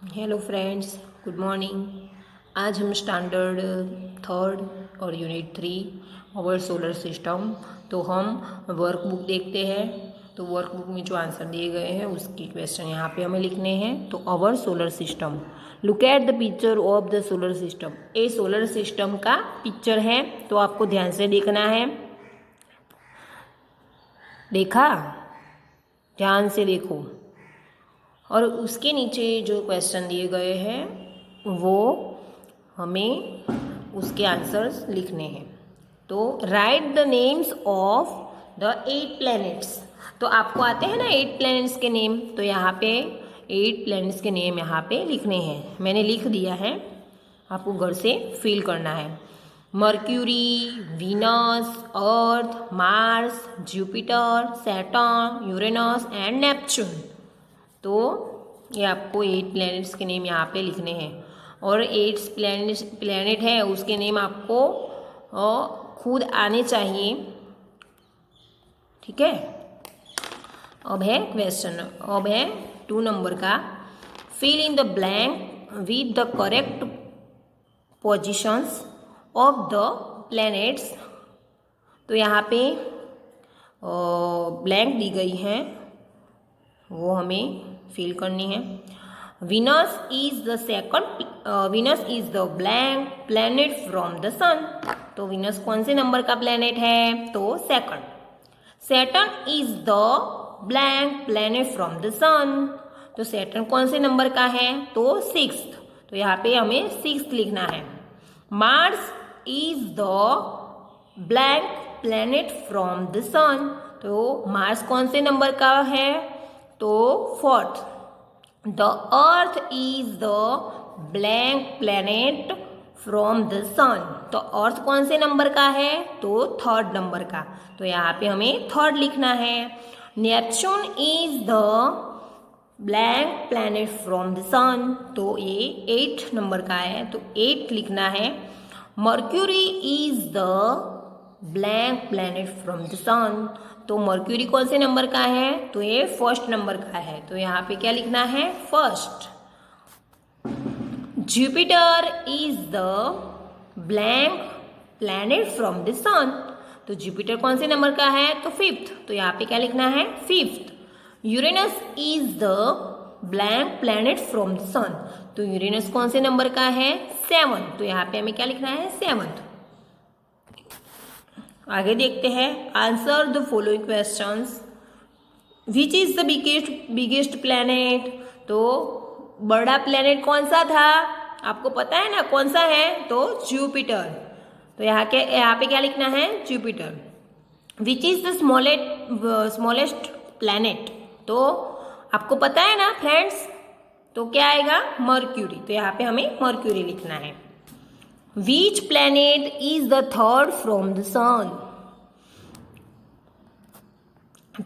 Hello friends, good morning. आज हम standard third और यूनिट 3 और सोलर सिस्टम तो हम वर्कबुक देखते हैं। तो वर्कबुक में जो आंसर दिए गए हैं उसकी क्वेश्चन यहाँ पे हमें लिखने हैं। तो our solar system, look at the picture of the solar system. ये सोलर सिस्टम का पिक्चर है, तो आपको ध्यान से देखना है। देखा? ध्यान से देखो। और उसके नीचे जो क्वेश्चन दिए गए हैं वो हमें उसके आंसर्स लिखने हैं। तो right the names of the 8 planets. तो आपको आते हैं ना 8 प्लैनेट्स के नेम, तो यहाँ पे 8 प्लैनेट्स के नेम यहाँ पे लिखने हैं। मैंने लिख दिया है, आपको घर से फिल करना है। Mercury, Venus, earth, Mars, Jupiter, Saturn, Uranus and Neptune. तो ये आपको 8 प्लैनेट्स के नेम यहाँ पे लिखने हैं। और 8 प्लैनेट है उसके नेम आपको खुद आने चाहिए, ठीक है। अब है क्वेश्चन, अब है 2 नंबर का। Fill in the blank with the correct positions of the planets. तो यहाँ पे ब्लैंक दी गई है, वो हमें फिल करनी है। Venus is the blank planet from the sun. तो विनस कौन से नंबर का प्लैनेट है? तो second. Saturn is the blank planet from the sun. तो सैटर्न कौन से नंबर का है? तो सिक्स्थ। तो यहाँ पे हमें सिक्स्थ लिखना है। Mars is the blank planet from the sun. तो मार्स कौन से नंबर का है? तो fourth. The earth is the blank planet from the sun. तो अर्थ कौन से नंबर का है? तो थर्ड नंबर का। तो यहाँ पे हमें थर्ड लिखना है। Neptune is the blank planet from the sun. तो ये 8 नंबर का है, तो 8 लिखना है। Mercury is the blank planet from the sun. तो मर्क्यूरी कौन से नंबर का है? तो ये फर्स्ट नंबर का है, तो यहाँ पे क्या लिखना है? First. Jupiter is the blank planet from the sun. तो जुपिटर कौन से नंबर का है? तो फिफ्थ। तो यहाँ पे क्या लिखना है? Fifth. Uranus is the blank planet from the sun. तो यूरेनस कौन से नंबर का है? 7। तो यहाँ पे हमें क्या लिखना है? 7th। आगे देखते हैं। Answer the following questions. Which is the biggest planet. तो बड़ा प्लैनेट कौन सा था? आपको पता है ना कौन सा है? तो जुपिटर। तो यहाँ पे क्या लिखना है? Jupiter. Which is the smallest planet. तो आपको पता है ना फ्रेंड्स, तो क्या आएगा? मर्क्यूरी। तो यहाँ पे हमें मर्क्यूरी लिखना है। Which planet is the third from the sun?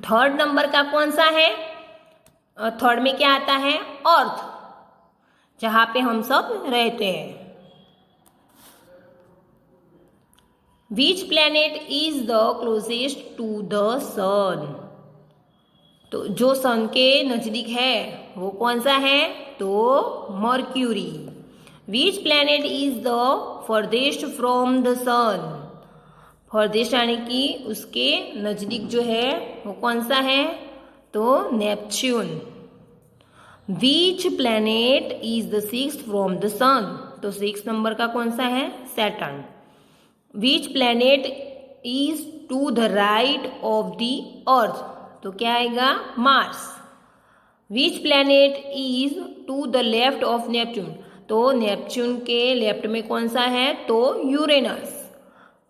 Third number का कौन सा है? थर्ड में क्या आता है? अर्थ, जहां पे हम सब रहते हैं। Which planet is the closest to the sun? तो जो सन के नजदीक है वो कौन सा है? तो mercury. Which planet is the furthest from the sun? Farthest यानी कि उसके नजदीक जो है वो कौन सा है? तो Neptune. Which planet is the sixth from the sun? तो 6 नंबर का कौन सा है? Saturn. Which planet is to the right of the earth? तो क्या आएगा? Mars. Which planet is to the left of Neptune? तो नेपच्यून के लेफ्ट में कौन सा है? तो Uranus.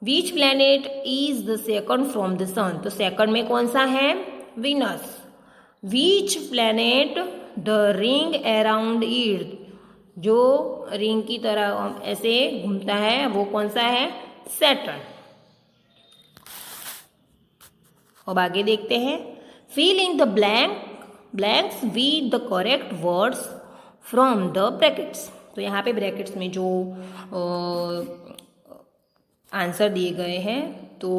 Which planet is the second from the sun? तो सेकंड में कौन सा है? Venus. Which planet the ring around it? जो रिंग की तरह ऐसे घूमता है वो कौन सा है? सैटर्न। अब आगे देखते हैं। Fill in the blanks with the correct words from the brackets। तो यहाँ पे ब्रैकेट्स में जो आंसर दिए गए हैं, तो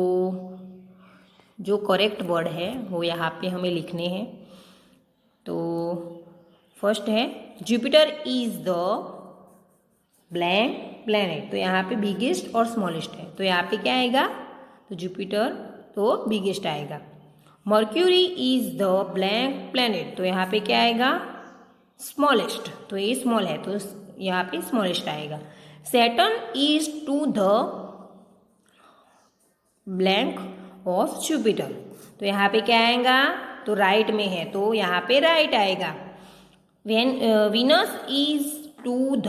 जो करेक्ट वर्ड है वो यहाँ पे हमें लिखने हैं। तो फर्स्ट है Jupiter is the blank planet, तो यहाँ पे बिगेस्ट और स्मॉलेस्ट है, तो यहाँ पे क्या आएगा, तो जुपिटर तो बिगेस्ट आएगा। Mercury is the blank planet, तो यहाँ पे क्या आएगा, स्मॉलेस्ट, तो ये स्मॉल है तो यहाँ पे स्मॉलेस्ट आएगा। Saturn is to the blank of Jupiter, तो यहाँ पे क्या आएगा, तो राइट में है तो यहाँ पे राइट आएगा। Venus is to the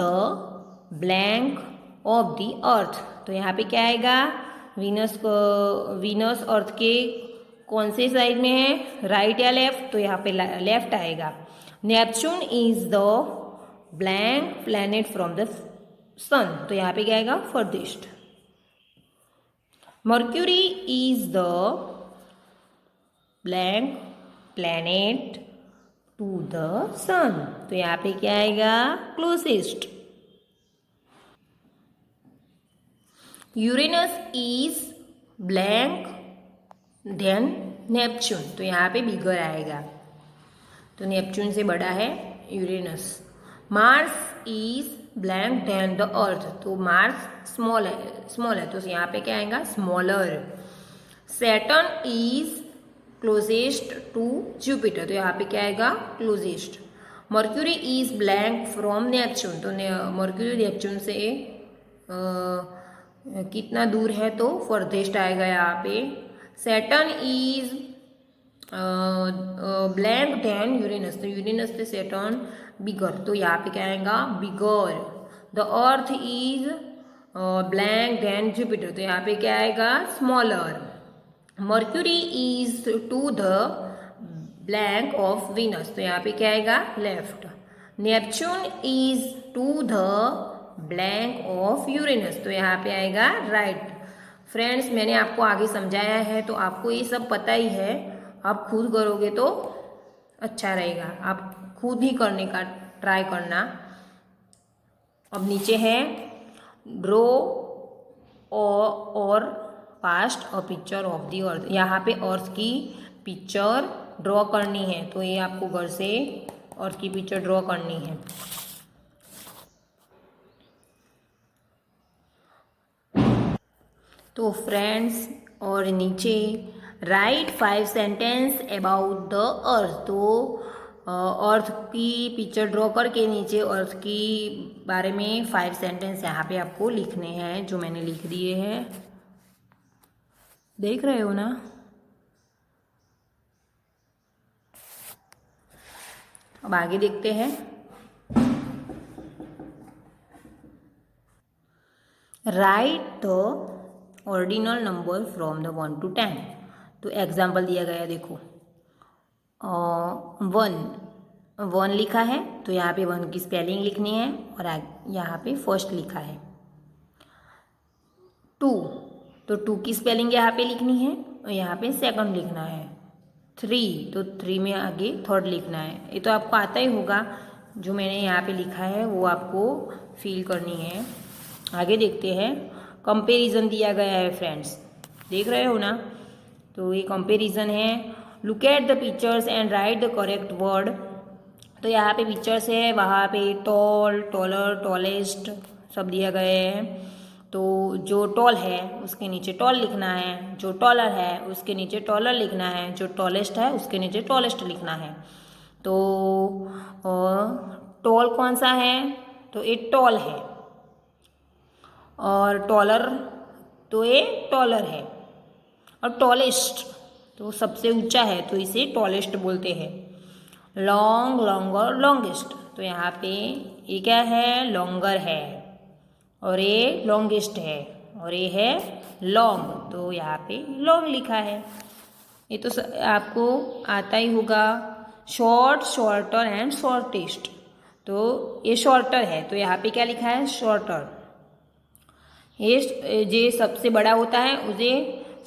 blank of the earth, तो यहाँ पे क्या आएगा, वीनस अर्थ के कौन से साइड में है, राइट या लेफ्ट, तो यहाँ पे लेफ्ट आएगा। Neptune is the blank planet from the sun, तो यहाँ पे क्या आएगा, furthest. Mercury is the blank planet to the sun, तो यहाँ पे क्या आएगा, closest. Uranus is blank than Neptune, तो यहाँ पे बिगर आएगा, तो नेपच्यून से बड़ा है Uranus. Mars is blank than the earth, तो मार्स स्मॉल है तो यहाँ पे क्या आएगा, smaller. Saturn is closest to Jupiter, तो यहाँ पे क्या आएगा, closest. Mercury is blank from Neptune, तो मर्क्यूरी नेपच्यून से कितना दूर है, तो फर्देस्ट आएगा यहाँ पे। Saturn is blank than Uranus, तो यूरेनस से सैटर्न बिगर, तो यहाँ पे क्या आएगा, bigger. The earth is blank then Jupiter, तो यहाँ पे क्या आएगा, smaller. Mercury is to the blank of Venus, तो यहाँ पे क्या आएगा, left. Neptune is to the blank of Uranus, तो यहाँ पे आएगा राइट। फ्रेंड्स, मैंने आपको आगे समझाया है तो आपको ये सब पता ही है, आप खुद करोगे तो अच्छा रहेगा, आप खुद ही करने का ट्राई करना। अब नीचे है ड्रॉ और past a picture of the अर्थ, यहाँ पे अर्थ की पिक्चर ड्रॉ करनी है, तो ये आपको घर से अर्थ की पिक्चर ड्रॉ करनी है। तो फ्रेंड्स, और नीचे right 5 sentence about the earth, तो अर्थ की पिक्चर ड्रॉ करके नीचे अर्थ की बारे में 5 सेंटेंस यहाँ पे आपको लिखने हैं, जो मैंने लिख दिए हैं, देख रहे हो ना। अब आगे देखते हैं। Right the ordinal number from the 1 to 10, तो एग्जाम्पल दिया गया, देखो 1 लिखा है तो यहाँ पे 1 की स्पेलिंग लिखनी है, और यहाँ पे फर्स्ट लिखा है। 2, तो 2 की स्पेलिंग यहाँ पे लिखनी है और यहाँ पे सेकंड लिखना है। 3, तो 3 में आगे थर्ड लिखना है। ये तो आपको आता ही होगा, जो मैंने यहाँ पे लिखा है वो आपको फिल करनी है। आगे देखते हैं। कंपैरिजन दिया गया है फ्रेंड्स, देख रहे हो ना, तो ये कंपैरिजन है। Look at the pictures and right the correct word, तो यहाँ पे पिक्चर्स है, वहाँ पे टॉल, टॉलर, टॉलेस्ट सब दिया गया है। तो जो टॉल है उसके नीचे टॉल लिखना है, जो टॉलर है उसके नीचे टॉलर लिखना है, जो टॉलेस्ट है उसके नीचे टॉलेस्ट लिखना है। तो टॉल कौन सा है, तो ये टॉल है, और टॉलर तो ये टॉलर है, और टॉलेस्ट तो सबसे ऊंचा है तो इसे टॉलेस्ट बोलते हैं। लॉन्ग, लॉन्गर, लॉन्गेस्ट, तो यहाँ पे ये क्या है, लॉन्गर है, और ये लॉन्गेस्ट है, और ये है लॉन्ग, तो यहाँ पे लॉन्ग लिखा है। ये तो आपको आता ही होगा। शॉर्ट, शॉर्टर एंड शॉर्टेस्ट, तो ये शॉर्टर है तो यहाँ पे क्या लिखा है, शॉर्टर। ये जो सबसे बड़ा होता है उसे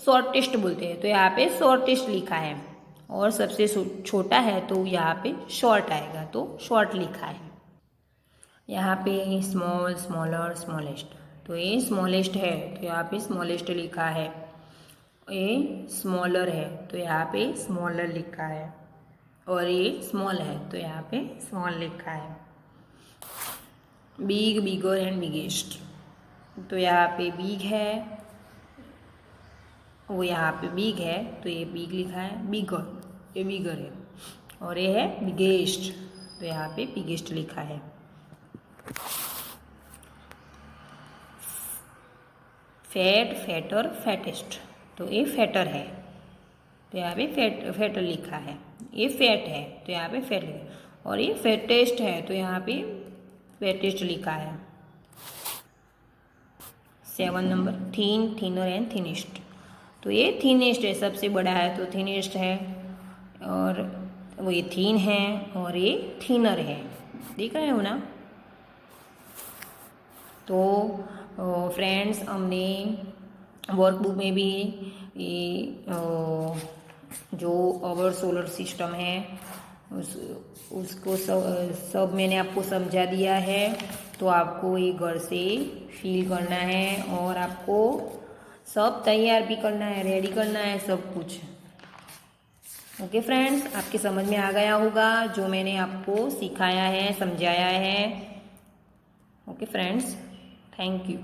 शॉर्टेस्ट बोलते हैं, तो यहाँ पे शॉर्टेस्ट लिखा है, और सबसे छोटा है तो यहाँ पे शॉर्ट आएगा, तो शॉर्ट लिखा है। यहाँ पे स्मॉल, स्मॉलर, स्मॉलेस्ट, तो ये स्मॉलेस्ट है तो यहाँ पे स्मॉलेस्ट लिखा है। ये स्मॉलर है तो यहाँ पे स्मॉलर लिखा है, और ये स्मॉल है तो यहाँ पे स्मॉल लिखा है। Big, bigger and biggest. तो यहाँ पे बिग है, वो यहाँ पे बिग है तो ये बिग लिखा है, बिगर ये बिगर है, और ये है बिगेस्ट तो यहाँ पे बिगेस्ट लिखा है। फैट, फैटर, फैटेस्ट तो ये फैटर है तो यहाँ पे फैटर लिखा है। ये फैट है तो यहाँ पे फैट लिखा है, और ये फैटेस्ट है तो यहाँ पे फैटेस्ट लिखा है। 7 number, thin, thinner and thinnest. तो ये थिनेस्ट है, सबसे बड़ा है तो थिनेस्ट है, और वो ये थीन है और ये थीनर है, देख रहे हो ना। तो फ्रेंड्स हमने वर्कबुक में भी ये जो अवर सोलर सिस्टम है उसको सब मैंने आपको समझा दिया है। तो आपको ये घर से फील करना है और आपको सब तैयार भी करना है, रेडी करना है सब कुछ। ओके फ्रेंड्स, आपके समझ में आ गया होगा जो मैंने आपको सिखाया है, समझाया है। Okay friends, thank you.